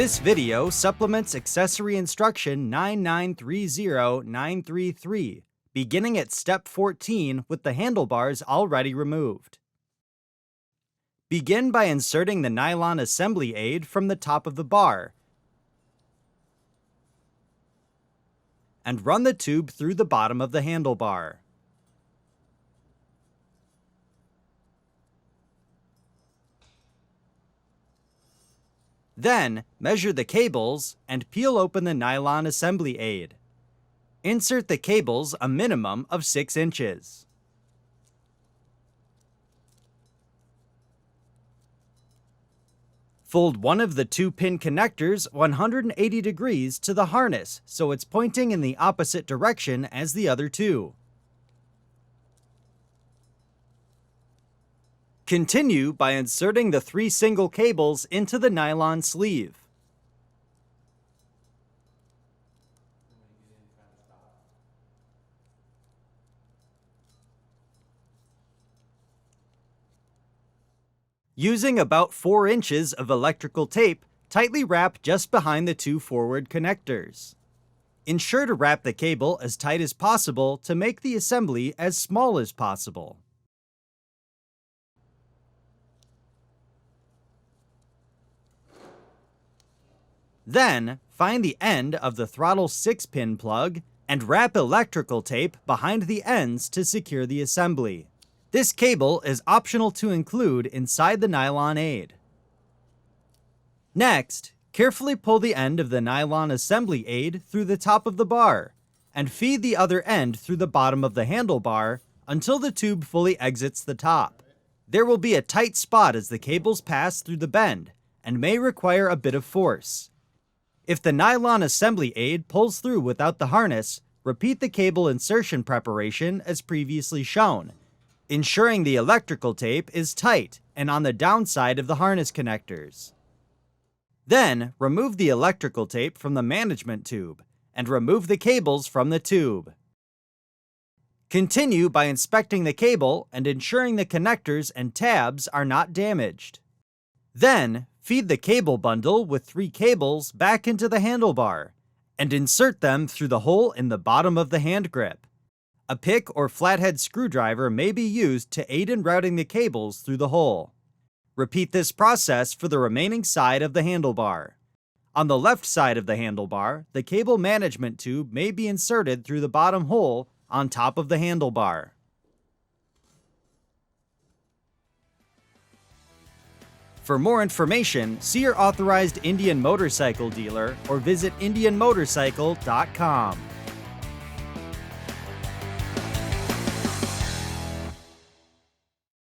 This video supplements accessory instruction 9930933, beginning at step 14 with the handlebars already removed. Begin by inserting the nylon assembly aid from the top of the bar and run the tube through the bottom of the handlebar. Then, measure the cables and peel open the nylon assembly aid. Insert the cables a minimum of 6 inches. Fold one of the 2-pin connectors 180 degrees to the harness so it's pointing in the opposite direction as the other two. Continue by inserting the 3 single cables into the nylon sleeve. Using about 4 inches of electrical tape, tightly wrap just behind the 2 forward connectors. Ensure to wrap the cable as tight as possible to make the assembly as small as possible. Then, find the end of the throttle 6-pin plug and wrap electrical tape behind the ends to secure the assembly. This cable is optional to include inside the nylon aid. Next, carefully pull the end of the nylon assembly aid through the top of the bar and feed the other end through the bottom of the handlebar until the tube fully exits the top. There will be a tight spot as the cables pass through the bend and may require a bit of force. If the nylon assembly aid pulls through without the harness, repeat the cable insertion preparation as previously shown, ensuring the electrical tape is tight and on the downside of the harness connectors. Then, remove the electrical tape from the management tube and remove the cables from the tube. Continue by inspecting the cable and ensuring the connectors and tabs are not damaged. Then, feed the cable bundle with 3 cables back into the handlebar and insert them through the hole in the bottom of the hand grip. A pick or flathead screwdriver may be used to aid in routing the cables through the hole. Repeat this process for the remaining side of the handlebar. On the left side of the handlebar, the cable management tube may be inserted through the bottom hole on top of the handlebar. For more information, see your authorized Indian motorcycle dealer or visit indianmotorcycle.com.